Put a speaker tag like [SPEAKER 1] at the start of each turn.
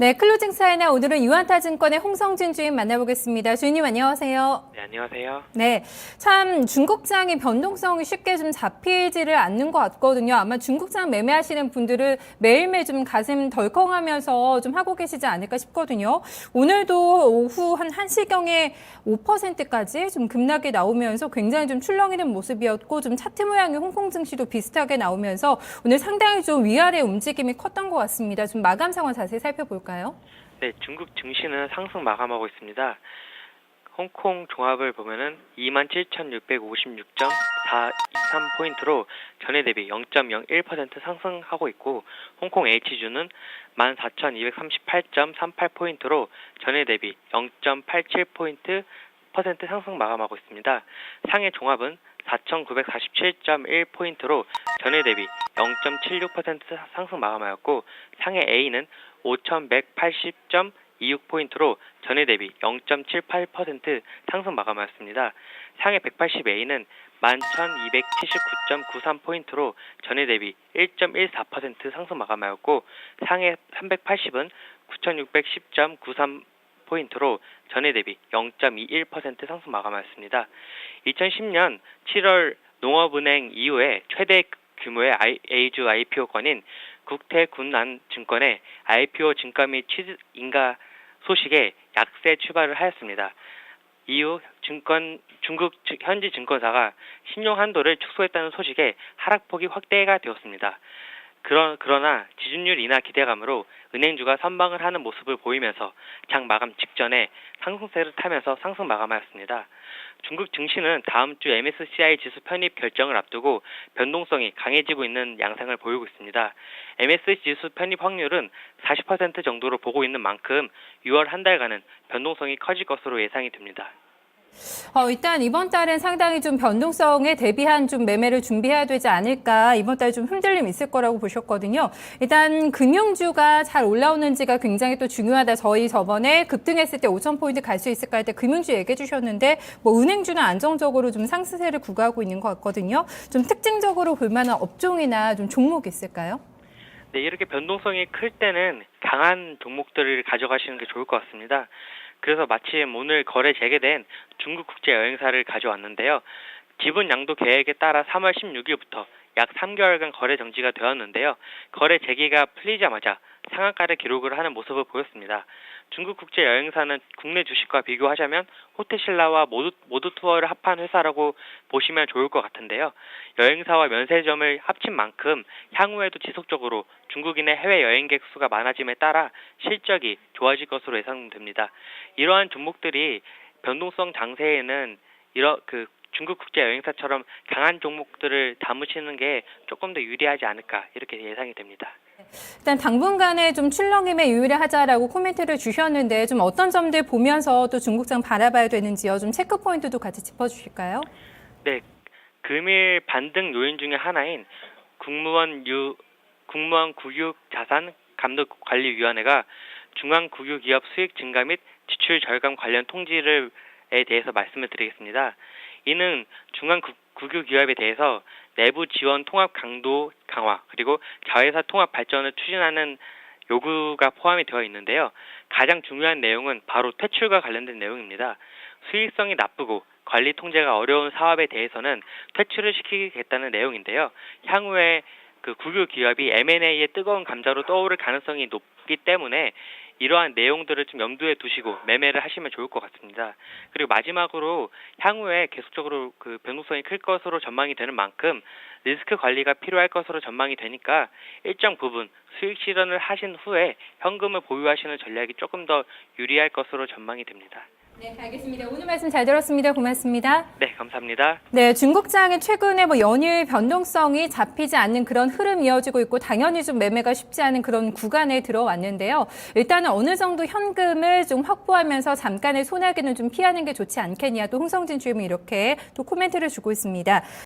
[SPEAKER 1] 네, 클로징 사이나 오늘은 유한타증권의 홍성진 주인 만나보겠습니다. 주인님 안녕하세요.
[SPEAKER 2] 네, 안녕하세요.
[SPEAKER 1] 네, 참 중국장이 변동성이 쉽게 좀 잡히지를 않는 것 같거든요. 아마 중국장 매매하시는 분들은 매일매일 좀 가슴 덜컹하면서 좀 하고 계시지 않을까 싶거든요. 오늘도 오후 한 1시경에 5%까지 좀 급락이 나오면서 굉장히 좀 출렁이는 모습이었고 좀 차트 모양의 홍콩 증시도 비슷하게 나오면서 오늘 상당히 좀 위아래 움직임이 컸던 것 같습니다. 좀 마감 상황 자세히 살펴볼까요?
[SPEAKER 2] 네, 중국 증시는 상승 마감하고 있습니다. 홍콩 종합을 보면은 27,656.423포인트로 전에 대비 0.01% 상승하고 있고, 홍콩 H주는 14,238.38포인트로 전에 대비 0.87% 상승 마감하고 있습니다. 상해 종합은 4,947.1포인트로 전해 대비 0.76% 상승 마감하였고, 상해 A는 5,180.26포인트로 전해 대비 0.78% 상승 마감하였습니다. 상해 180A는 11,279.93포인트로 전해 대비 1.14% 상승 마감하였고, 상해 380은 9,610.93포인트로 전해 대비 0.21% 상승 마감하였습니다. 2010년 7월 농업은행 이후에 최대 규모의 A주 IPO권인 국태군안증권의 IPO 증가 및 취득 인가 소식에 약세 출발을 하였습니다. 이후 중국 현지 증권사가 신용 한도를 축소했다는 소식에 하락폭이 확대가 되었습니다. 그러나 지준율 인하 기대감으로 은행주가 선방을 하는 모습을 보이면서 장 마감 직전에 상승세를 타면서 상승 마감하였습니다. 중국 증시는 다음 주 MSCI 지수 편입 결정을 앞두고 변동성이 강해지고 있는 양상을 보이고 있습니다. MSCI 지수 편입 확률은 40% 정도로 보고 있는 만큼 6월 한 달간은 변동성이 커질 것으로 예상이 됩니다.
[SPEAKER 1] 일단 이번 달엔 상당히 좀 변동성에 대비한 좀 매매를 준비해야 되지 않을까. 이번 달 좀 흔들림 있을 거라고 보셨거든요. 일단 금융주가 잘 올라오는지가 굉장히 또 중요하다. 저희 저번에 급등했을 때 5,000포인트 갈 수 있을까 할 때 금융주 얘기해 주셨는데 뭐 은행주는 안정적으로 좀 상승세를 구가하고 있는 것 같거든요. 좀 특징적으로 볼 만한 업종이나 좀 종목 있을까요?
[SPEAKER 2] 네, 이렇게 변동성이 클 때는 강한 종목들을 가져가시는 게 좋을 것 같습니다. 그래서 마침 오늘 거래 재개된 중국 국제 여행사를 가져왔는데요. 지분 양도 계획에 따라 3월 16일부터 약 3개월간 거래 정지가 되었는데요. 거래 재개가 풀리자마자 상한가를 기록을 하는 모습을 보였습니다. 중국 국제 여행사는 국내 주식과 비교하자면 호텔신라와 모두 투어를 합한 회사라고 보시면 좋을 것 같은데요. 여행사와 면세점을 합친 만큼 향후에도 지속적으로 중국인의 해외 여행객 수가 많아짐에 따라 실적이 좋아질 것으로 예상됩니다. 이러한 종목들이 변동성 장세에는 중국 국제 여행사처럼 강한 종목들을 담으시는 게 조금 더 유리하지 않을까 이렇게 예상이 됩니다.
[SPEAKER 1] 일단 당분간에 좀 출렁임에 유의하자라고 코멘트를 주셨는데 좀 어떤 점들 보면서 또 중국장 바라봐야 되는지요. 좀 체크 포인트도 같이 짚어주실까요?
[SPEAKER 2] 네, 금일 반등 요인 중에 하나인 국무원 국유자산감독관리위원회가 중앙국유기업 수익 증가 및 지출 절감 관련 통지에 대해서 말씀을 드리겠습니다. 이는 중앙국유기업에 대해서 내부 지원 통합 강도 강화 그리고 자회사 통합 발전을 추진하는 요구가 포함이 되어 있는데요. 가장 중요한 내용은 바로 퇴출과 관련된 내용입니다. 수익성이 나쁘고 관리 통제가 어려운 사업에 대해서는 퇴출을 시키겠다는 내용인데요. 향후에 국유 기업이 M&A의 뜨거운 감자로 떠오를 가능성이 높기 때문에 이러한 내용들을 좀 염두에 두시고 매매를 하시면 좋을 것 같습니다. 그리고 마지막으로 향후에 계속적으로 변동성이 클 것으로 전망이 되는 만큼 리스크 관리가 필요할 것으로 전망이 되니까 일정 부분 수익 실현을 하신 후에 현금을 보유하시는 전략이 조금 더 유리할 것으로 전망이 됩니다.
[SPEAKER 1] 네, 알겠습니다. 오늘 말씀 잘 들었습니다. 고맙습니다.
[SPEAKER 2] 네, 감사합니다.
[SPEAKER 1] 네, 중국장이 최근에 연일 변동성이 잡히지 않는 그런 흐름이 이어지고 있고 당연히 좀 매매가 쉽지 않은 그런 구간에 들어왔는데요. 일단은 어느 정도 현금을 좀 확보하면서 잠깐의 소나기는 좀 피하는 게 좋지 않겠냐. 또 홍성진 주임은 이렇게 또 코멘트를 주고 있습니다.